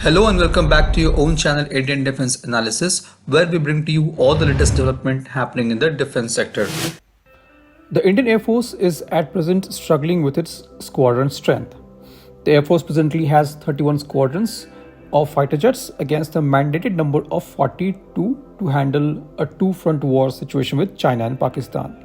Hello and welcome back to your own channel Indian Defense Analysis, where we bring to you all the latest development happening in the defense sector. The Indian Air Force is at present struggling with its squadron strength. The Air Force presently has 31 squadrons of fighter jets against a mandated number of 42 to handle a two-front war situation with China and Pakistan.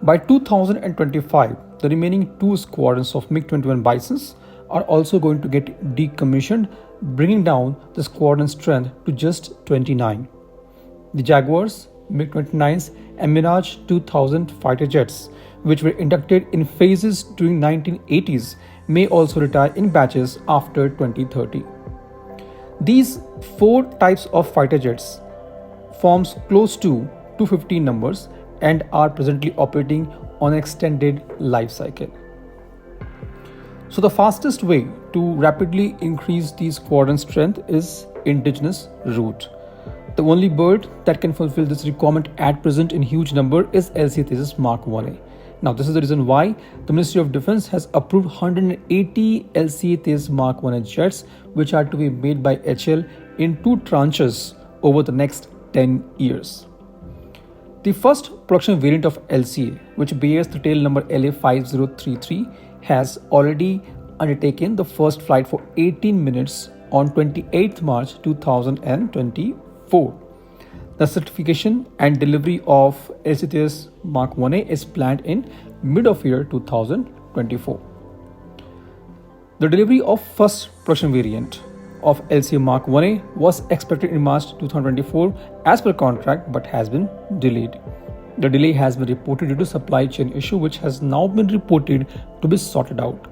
By 2025, the remaining two squadrons of MiG-21 Bisons are also going to get decommissioned, bringing down the squadron strength to just 29. The Jaguars, MiG-29s and Mirage 2000 fighter jets, which were inducted in phases during 1980s, may also retire in batches after 2030. These four types of fighter jets forms close to 250 numbers and are presently operating on an extended life cycle. So the fastest way to rapidly increase the squadron strength is indigenous route. The only bird that can fulfill this requirement at present in huge number is LCA Tejas Mark 1A. Now this is the reason why the Ministry of Defense has approved 180 LCA Tejas Mark 1A jets, which are to be made by HAL in two tranches over the next 10 years. The first production variant of LCA, which bears the tail number LA5033, has already undertaken the first flight for 18 minutes on 28th March 2024. The certification and delivery of LCA Mark 1A is planned in mid of year 2024. The delivery of first production variant of LCA Mark 1A was expected in March 2024 as per contract, but has been delayed. The delay has been reported due to supply chain issue, which has now been reported to be sorted out.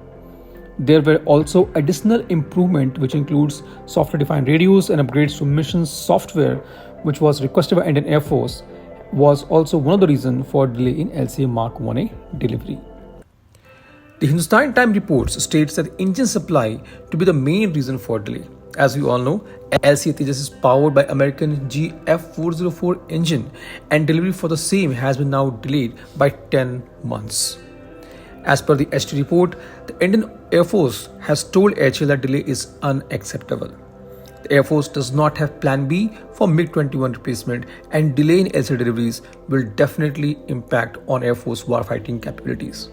There were also additional improvement, which includes software-defined radios and upgrades to mission software, which was requested by Indian Air Force, was also one of the reasons for delay in LCA Mark 1A delivery. The Hindustan Times reports states that engine supply to be the main reason for delay. As we all know, LCA Tejas is powered by American GF404 engine, and delivery for the same has been now delayed by 10 months. As per the HT report, the Indian Air Force has told HAL that delay is unacceptable. The Air Force does not have Plan B for MiG-21 replacement, and delay in LCA deliveries will definitely impact on Air Force warfighting capabilities.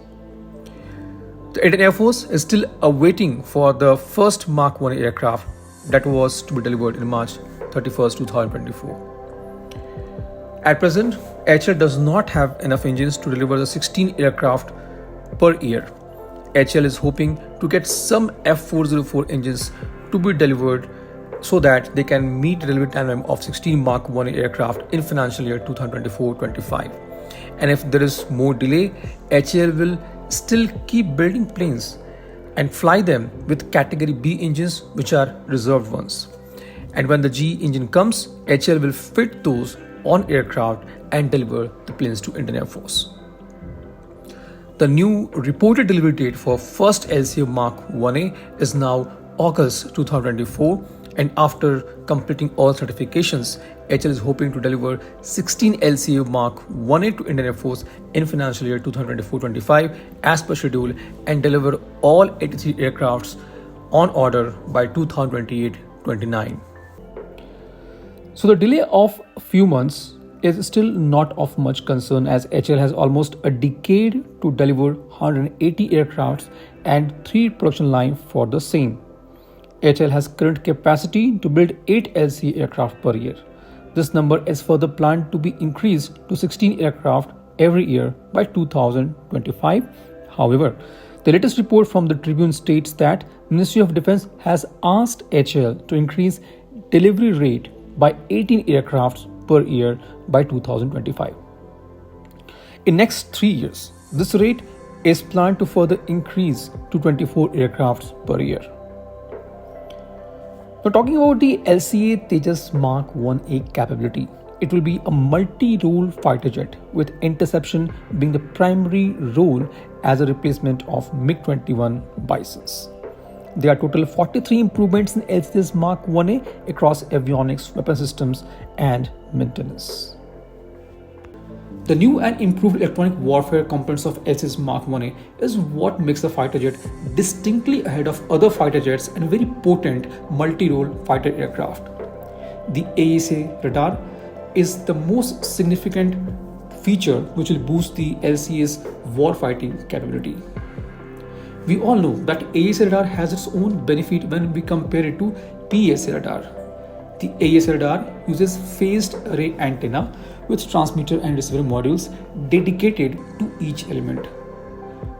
The Indian Air Force is still awaiting for the first Mark 1 aircraft that was to be delivered in March 31st, 2024. At present, HAL does not have enough engines to deliver the 16 aircraft per year. HAL is hoping to get some F404 engines to be delivered so that they can meet the delivery timeline of 16 Mark 1 aircraft in financial year 2024-25. And if there is more delay, HAL will still keep building planes and fly them with category B engines, which are reserved ones. And when the G engine comes, HAL will fit those on aircraft and deliver the planes to Indian Air Force. The new reported delivery date for first LCA Mark 1A is now August 2024, and after completing all certifications, HAL is hoping to deliver 16 LCA Mark 1A to Indian Air Force in financial year 2024-25 as per schedule, and deliver all 83 aircrafts on order by 2028-29. So the delay of a few months is still not of much concern, as HAL has almost a decade to deliver 180 aircrafts and 3 production lines for the same. HAL has current capacity to build 8 LCA aircraft per year. This number is further planned to be increased to 16 aircraft every year by 2025. However, the latest report from the Tribune states that Ministry of Defense has asked HAL to increase delivery rate by 18 aircrafts per year by 2025. In next 3 years, this rate is planned to further increase to 24 aircrafts per year. Now, talking about the LCA Tejas Mark 1A capability, it will be a multi-role fighter jet, with interception being the primary role as a replacement of MiG-21 Bisons. There are total 43 improvements in LCA Mark 1A across avionics, weapon systems, and maintenance. The new and improved electronic warfare components of LCS Mark 1A is what makes the fighter jet distinctly ahead of other fighter jets and very potent multi-role fighter aircraft. The AESA radar is the most significant feature which will boost the LCA's warfighting capability. We all know that AESA radar has its own benefit when we compare it to PESA radar. The AESA radar uses phased array antenna with transmitter and receiver modules dedicated to each element,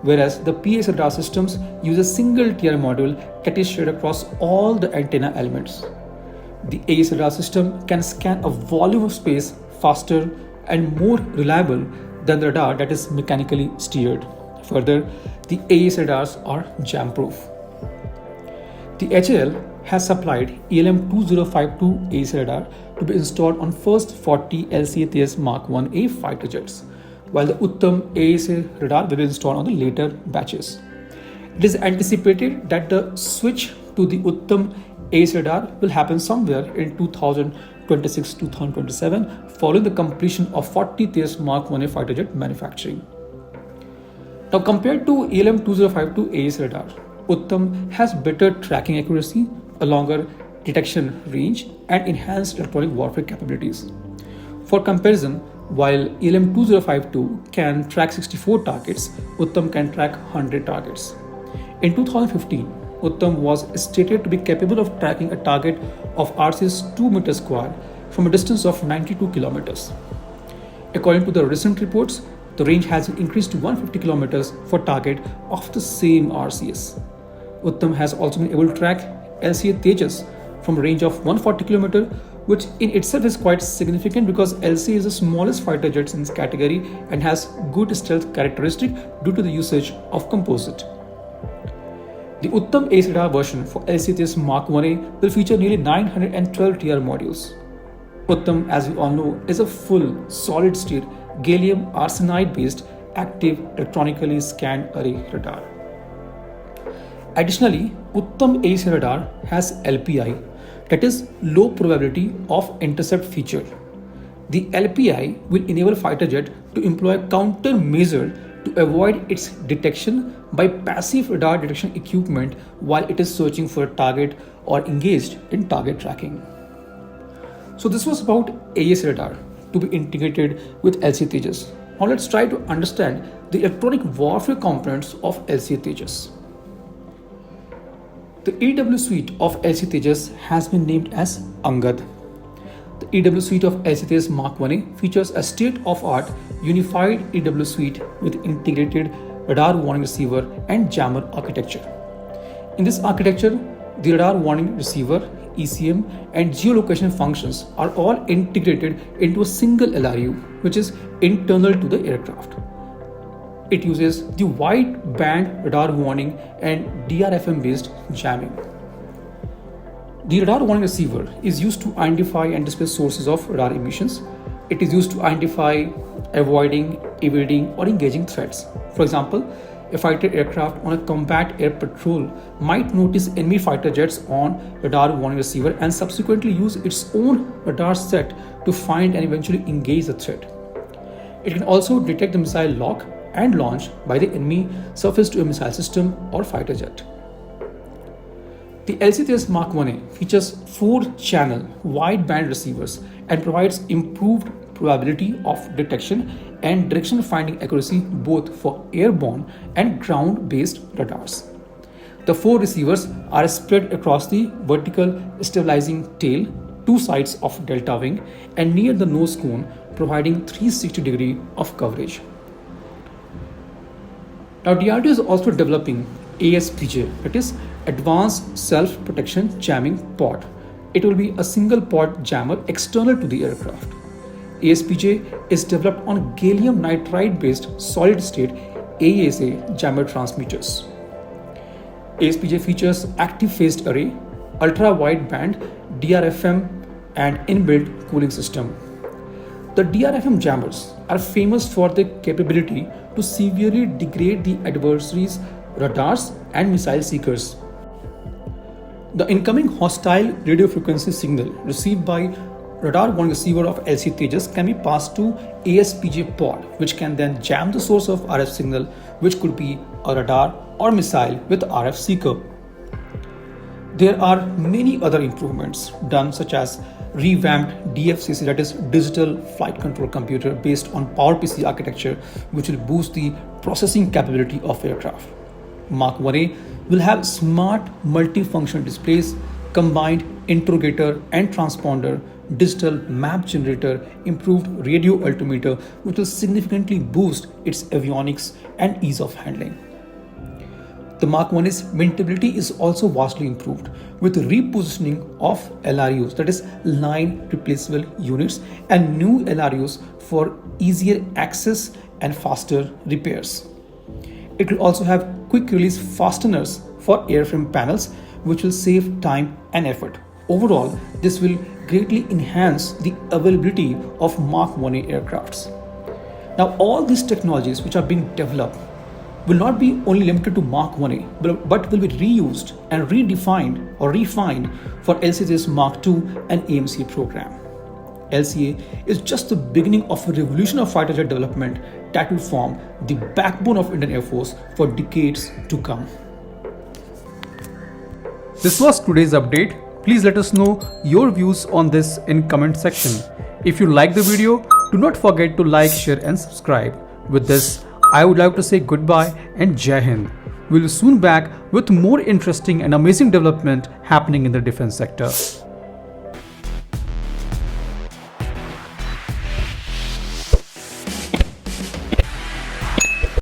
whereas the PESA radar systems use a single TR module that is shared across all the antenna elements. The AESA radar system can scan a volume of space faster and more reliable than the radar that is mechanically steered. Further, the AESA radars are jam-proof. The HAL has supplied ELM 2052 AESA radar to be installed on first 40 LCA Tejas Mark 1A fighter jets, while the Uttam AESA radar will be installed on the later batches. It is anticipated that the switch to the Uttam AESA radar will happen somewhere in 2026-2027 following the completion of 40 Tejas Mark 1A fighter jet manufacturing. Now, compared to ELM 2052 AESA radar, Uttam has better tracking accuracy, a longer detection range, and enhanced electronic warfare capabilities. For comparison, while ELM 2052 can track 64 targets, Uttam can track 100 targets. In 2015, Uttam was stated to be capable of tracking a target of RCS 2 meter square from a distance of 92 kilometers. According to the recent reports, the range has increased to 150 kilometers for target of the same RCS. Uttam has also been able to track LCA Tejas from a range of 140 km, which in itself is quite significant because LCA is the smallest fighter jet in this category and has good stealth characteristic due to the usage of composite. The Uttam AESA radar version for LCA Tejas Mark 1A will feature nearly 912 TR modules. Uttam, as we all know, is a full solid-state gallium arsenide-based active electronically scanned array radar. Additionally, Uttam AESA radar has LPI, that is low probability of intercept feature. The LPI will enable fighter jet to employ a countermeasure to avoid its detection by passive radar detection equipment while it is searching for a target or engaged in target tracking. So this was about AESA radar to be integrated with LCA Tejas. Now let's try to understand the electronic warfare components of LCA Tejas. The EW suite of LCA Tejas has been named as Angad. The EW suite of LCA Tejas Mark 1A features a state-of-art unified EW suite with integrated radar warning receiver and jammer architecture. In this architecture, the radar warning receiver, ECM, and geolocation functions are all integrated into a single LRU, which is internal to the aircraft. It uses the wide band radar warning and DRFM based jamming. The radar warning receiver is used to identify and display sources of radar emissions. It is used to identify, avoiding, evading, or engaging threats. For example, a fighter aircraft on a combat air patrol might notice enemy fighter jets on radar warning receiver and subsequently use its own radar set to find and eventually engage the threat. It can also detect the missile lock and launch by the enemy surface-to-air missile system or fighter jet. The LCA Tejas Mark 1A features 4-channel wide-band receivers and provides improved probability of detection and direction finding accuracy both for airborne and ground-based radars. The 4 receivers are spread across the vertical stabilizing tail, 2 sides of delta wing, and near the nose cone, providing 360 degree of coverage. Now, DRDO is also developing ASPJ, that is Advanced Self-Protection Jamming Pod. It will be a single pod jammer external to the aircraft. ASPJ is developed on gallium nitride based solid state AESA jammer transmitters. ASPJ features active phased array, ultra wide band DRFM, and inbuilt cooling system. The DRFM jammers are famous for their capability to severely degrade the adversary's radars and missile seekers. The incoming hostile radio frequency signal received by radar warning receiver of LC Tejas can be passed to ASPJ pod, which can then jam the source of RF signal, which could be a radar or missile with RF seeker. There are many other improvements done, such as revamped DFCC, that is digital flight control computer based on PowerPC architecture, which will boost the processing capability of aircraft. Mark 1A will have smart multifunction displays, combined interrogator and transponder, digital map generator, improved radio altimeter, which will significantly boost its avionics and ease of handling. The Mark 1's maintainability is also vastly improved with repositioning of LRUs, that is line replaceable units, and new LRUs for easier access and faster repairs. It will also have quick release fasteners for airframe panels, which will save time and effort. Overall, this will greatly enhance the availability of Mark 1A aircrafts. Now, all these technologies which are being developed will not be only limited to Mark 1A, but will be reused and redefined or refined for LCA's Mark 2 and AMCA program. LCA is just the beginning of a revolution of fighter jet development that will form the backbone of Indian Air Force for decades to come. This was today's update. Please let us know your views on this in comment section. If you like the video, do not forget to like, share and subscribe. With this, I would like to say goodbye and Jai Hind. We will soon back with more interesting and amazing development happening in the defense sector.